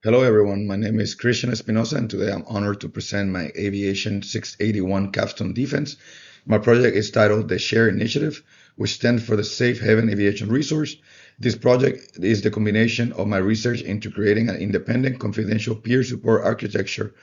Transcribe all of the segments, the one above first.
Hello, everyone. My name is Christian Espinosa, and today I'm honored to present my Aviation 681 Capstone Defense. My project is titled the SHARE Initiative, which stands for the Safe Haven Aviation Resource. This project is the combination of my research into creating an independent, confidential peer support architecture,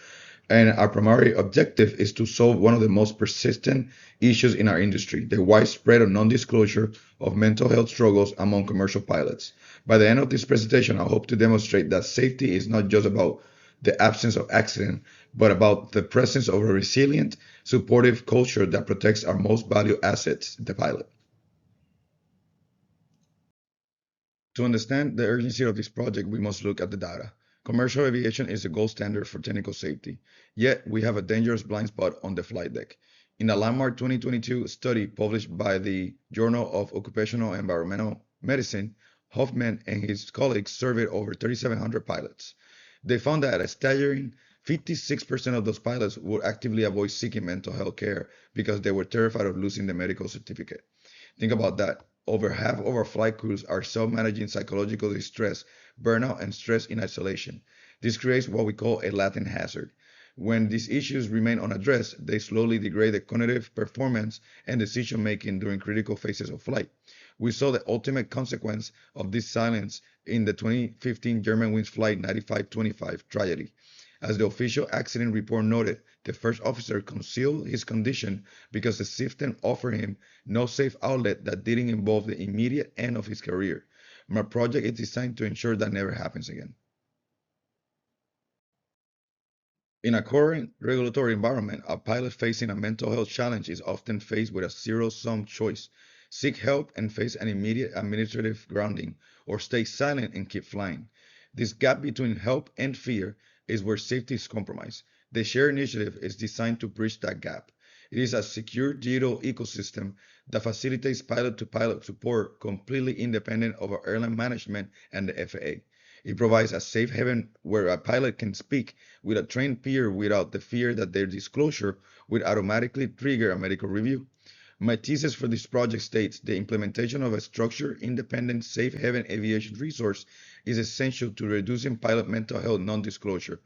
and our primary objective is to solve one of the most persistent issues in our industry, the widespread non-disclosure of mental health struggles among commercial pilots. By the end of this presentation, I hope to demonstrate that safety is not just about the absence of accident, but about the presence of a resilient, supportive culture that protects our most valued assets, the pilot. To understand the urgency of this project, we must look at the data. Commercial aviation is the gold standard for technical safety, yet we have a dangerous blind spot on the flight deck. In a landmark 2022 study published by the Journal of Occupational and Environmental Medicine, Hoffman and his colleagues surveyed over 3,700 pilots. They found that a staggering 56% of those pilots would actively avoid seeking mental health care because they were terrified of losing the medical certificate. Think about that. Over half of our flight crews are self-managing psychological distress, burnout, and stress in isolation. This creates what we call a latent hazard. When these issues remain unaddressed, they slowly degrade the cognitive performance and decision making during critical phases of flight. We saw the ultimate consequence of this silence in the 2015 Germanwings Flight 9525 tragedy. As the official accident report noted, the first officer concealed his condition because the system offered him no safe outlet that didn't involve the immediate end of his career. My project is designed to ensure that never happens again. In a current regulatory environment, a pilot facing a mental health challenge is often faced with a zero-sum choice: seek help and face an immediate administrative grounding, or stay silent and keep flying. This gap between help and fear is where safety is compromised. The SHARE initiative is designed to bridge that gap. It is a secure digital ecosystem that facilitates pilot-to-pilot support completely independent of our airline management and the FAA. It provides a safe haven where a pilot can speak with a trained peer without the fear that their disclosure would automatically trigger a medical review. My thesis for this project states the implementation of a structured, independent, safe haven aviation resource is essential to reducing pilot mental health non-disclosure,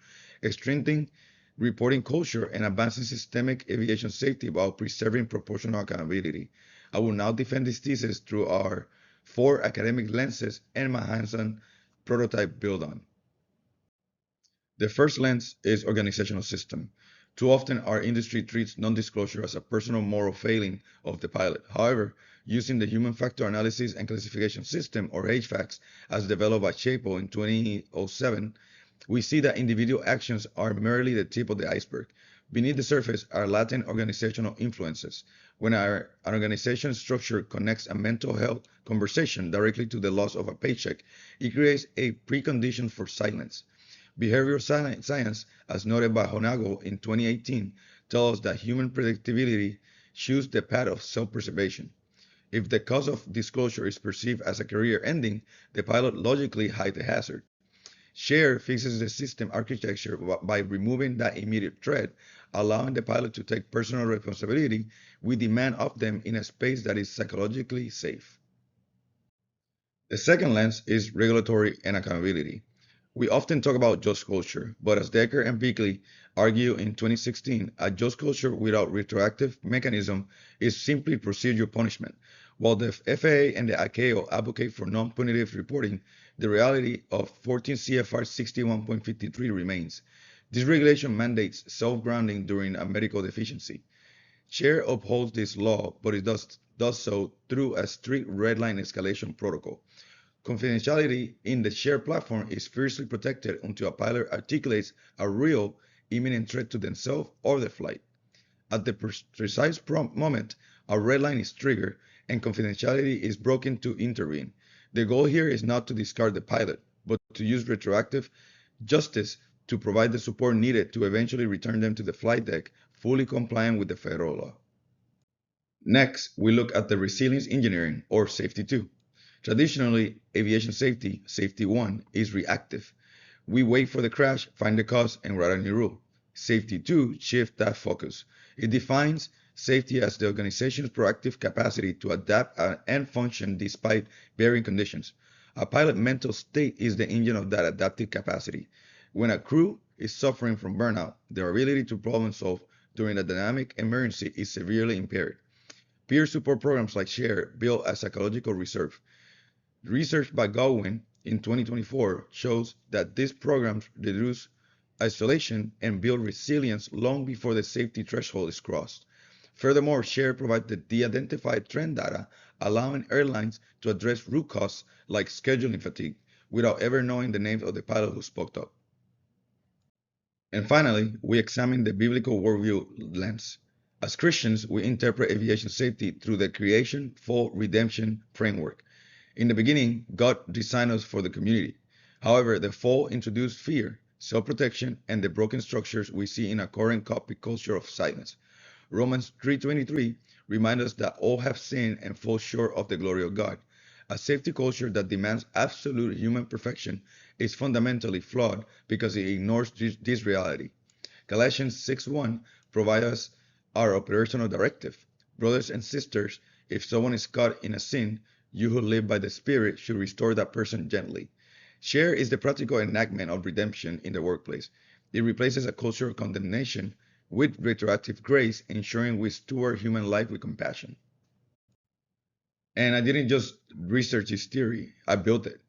strengthening reporting culture, and advancing systemic aviation safety while preserving proportional accountability. I will now defend this thesis through our four academic lenses and my hands-on prototype build on. The first lens is organizational system. Too often, our industry treats non-disclosure as a personal moral failing of the pilot. However, using the Human Factor Analysis and Classification System, or HFACS, as developed by Chapo in 2007, we see that individual actions are merely the tip of the iceberg. Beneath the surface are latent organizational influences. When an organization structure connects a mental health conversation directly to the loss of a paycheck, it creates a precondition for silence. Behavioral science, as noted by Honago in 2018, tells us that human predictability chooses the path of self-preservation. If the cause of disclosure is perceived as a career ending, the pilot logically hides the hazard. Share fixes the system architecture by removing that immediate threat, allowing the pilot to take personal responsibility. We demand of them in a space that is psychologically safe. The second lens is regulatory and accountability. We often talk about just culture, but as Decker and Bickley argue in 2016, a just culture without retroactive mechanism is simply procedural punishment. While the FAA and the ICAO advocate for non-punitive reporting, the reality of 14 CFR 61.53 remains. This regulation mandates self-grounding during a medical deficiency. Chair upholds this law, but it does so through a strict red line escalation protocol. Confidentiality in the shared platform is fiercely protected until a pilot articulates a real imminent threat to themselves or their flight. At the precise moment, a red line is triggered and confidentiality is broken to intervene. The goal here is not to discard the pilot, but to use retroactive justice to provide the support needed to eventually return them to the flight deck, fully compliant with the federal law. Next, we look at the resilience engineering, or safety 2. Traditionally, aviation safety, safety 1, is reactive. We wait for the crash, find the cause, and write a new rule. Safety 2 shifts that focus. It defines safety as the organization's proactive capacity to adapt and function despite varying conditions. A pilot mental state is the engine of that adaptive capacity. When a crew is suffering from burnout, their ability to problem solve during a dynamic emergency is severely impaired. Peer support programs like SHARE build a psychological reserve. Research by Godwin in 2024 shows that these programs reduce isolation and build resilience long before the safety threshold is crossed. Furthermore, SHARE provides the de-identified trend data, allowing airlines to address root causes like scheduling fatigue without ever knowing the names of the pilot who spoke up. And finally, we examine the biblical worldview lens. As Christians, we interpret aviation safety through the creation, fall, redemption framework. In the beginning, God designed us for the community. However, the fall introduced fear, self-protection, and the broken structures we see in a current copy culture of silence. Romans 3:23 reminds us that all have sinned and fall short of the glory of God. A safety culture that demands absolute human perfection is fundamentally flawed because it ignores this reality. Galatians 6:1 provides us our operational directive. Brothers and sisters, if someone is caught in a sin, you who live by the Spirit should restore that person gently. Share is the practical enactment of redemption in the workplace. It replaces a culture of condemnation with retroactive grace, ensuring we steward human life with compassion. And I didn't just research this theory, I built it.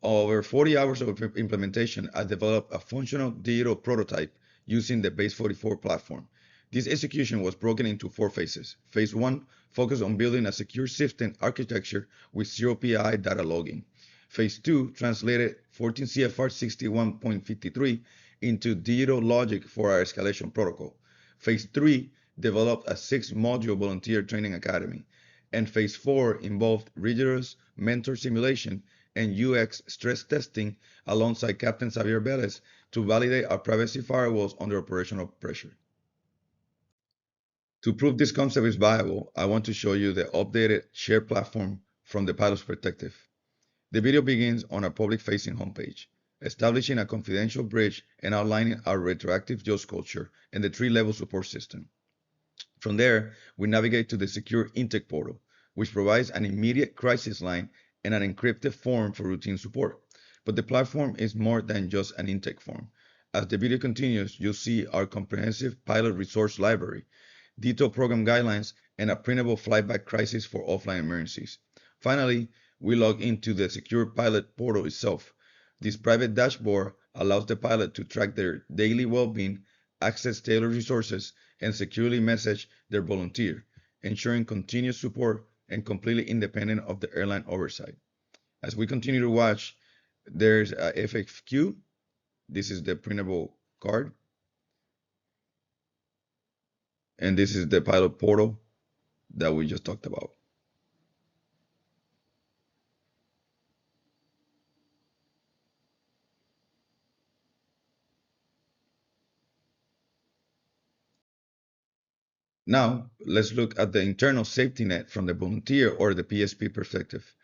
Over 40 hours of implementation, I developed a functional digital prototype using the Base 44 platform. This execution was broken into four phases. Phase 1 focused on building a secure system architecture with zero PI data logging. Phase 2 translated 14 CFR 61.53 into digital logic for our escalation protocol. Phase 3 developed a 6-module volunteer training academy. And Phase 4 involved rigorous mentor simulation and UX stress testing alongside Captain Xavier Velez to validate our privacy firewalls under operational pressure. To prove this concept is viable, I want to show you the updated shared platform from the pilot's perspective. The video begins on our public-facing homepage, establishing a confidential bridge and outlining our retroactive JOS culture and the 3-level support system. From there, we navigate to the secure intake portal, which provides an immediate crisis line and an encrypted form for routine support. But the platform is more than just an intake form. As the video continues, you'll see our comprehensive pilot resource library, detailed program guidelines, and a printable flyback crisis for offline emergencies. Finally, we log into the secure pilot portal itself. This private dashboard allows the pilot to track their daily well-being, access tailored resources, and securely message their volunteer, ensuring continuous support and completely independent of the airline oversight. As we continue to watch, there's a FAQ. This is the printable card. And this is the pilot portal that we just talked about. Now, let's look at the internal safety net from the volunteer or the PSP perspective.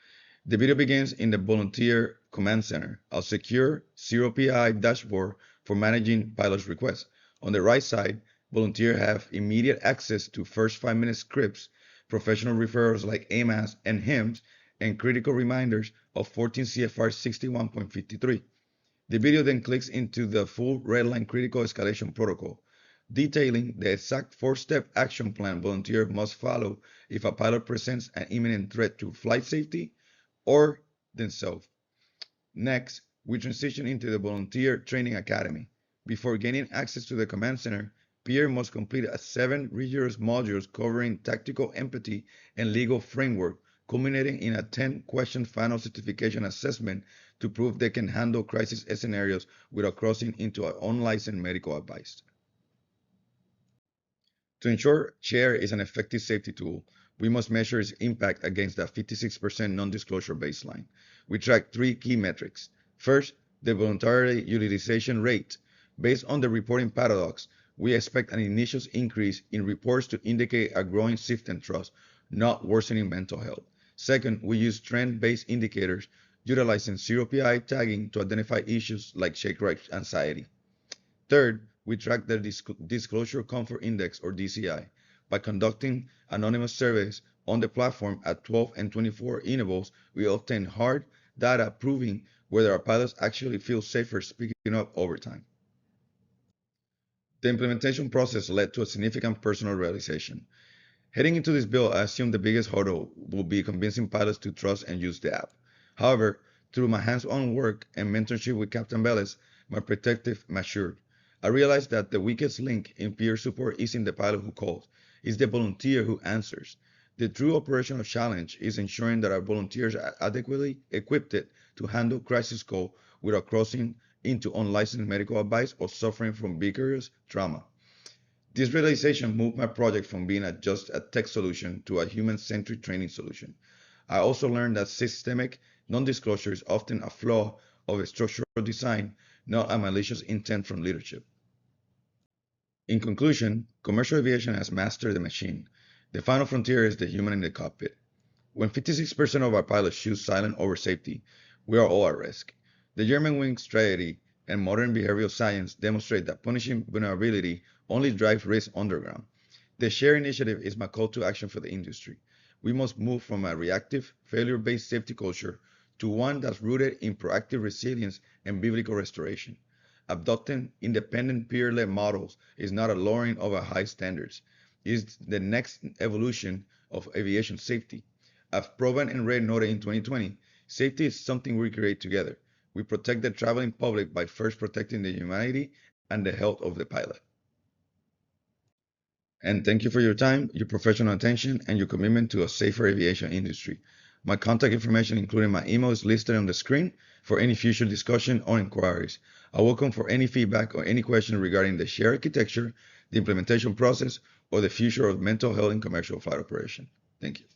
The video begins in the Volunteer Command Center, a secure zero PI dashboard for managing pilots' requests. On the right side, volunteers have immediate access to first 5-minute scripts, professional referrals like AMAS and HIMSS, and critical reminders of 14 CFR 61.53. The video then clicks into the full redline critical escalation protocol, detailing the exact 4-step action plan volunteers must follow if a pilot presents an imminent threat to flight safety or themselves. Next, we transition into the Volunteer Training Academy. Before gaining access to the command center, Pierre must complete 7 rigorous modules covering tactical empathy and legal framework, culminating in a 10-question final certification assessment to prove they can handle crisis scenarios without crossing into unlicensed medical advice. To ensure SHARE is an effective safety tool, we must measure its impact against the 56% non-disclosure baseline. We track 3 key metrics. First, the voluntary utilization rate. Based on the reporting paradox, we expect an initial increase in reports to indicate a growing system trust, not worsening mental health. Second, we use trend-based indicators, utilizing zero PI tagging to identify issues like shake right anxiety. Third, we track the Disclosure Comfort Index, or DCI, by conducting anonymous surveys on the platform at 12 and 24 intervals. We obtain hard data proving whether our pilots actually feel safer speaking up over time. The implementation process led to a significant personal realization. Heading into this build, I assumed the biggest hurdle would be convincing pilots to trust and use the app. However, through my hands-on work and mentorship with Captain Velez, my perspective matured. I realized that the weakest link in peer support isn't the pilot who calls, it's the volunteer who answers. The true operational challenge is ensuring that our volunteers are adequately equipped to handle crisis call without crossing into unlicensed medical advice or suffering from vicarious trauma. This realization moved my project from being just a tech solution to a human-centric training solution. I also learned that systemic non-disclosure is often a flaw of a structural design, not a malicious intent from leadership. In conclusion, commercial aviation has mastered the machine. The final frontier is the human in the cockpit. When 56% of our pilots choose silence over safety, we are all at risk. The German wing strategy and modern behavioral science demonstrate that punishing vulnerability only drives risk underground. The shared initiative is my call to action for the industry. We must move from a reactive, failure-based safety culture to one that's rooted in proactive resilience and biblical restoration. Adopting independent peer-led models is not a lowering of our high standards. It's the next evolution of aviation safety. As proven and Red noted in 2020, safety is something we create together. We protect the traveling public by first protecting the humanity and the health of the pilot. And thank you for your time, your professional attention, and your commitment to a safer aviation industry. My contact information, including my email, is listed on the screen for any future discussion or inquiries. I welcome for any feedback or any question regarding the shared architecture, the implementation process, or the future of mental health in commercial flight operation. Thank you.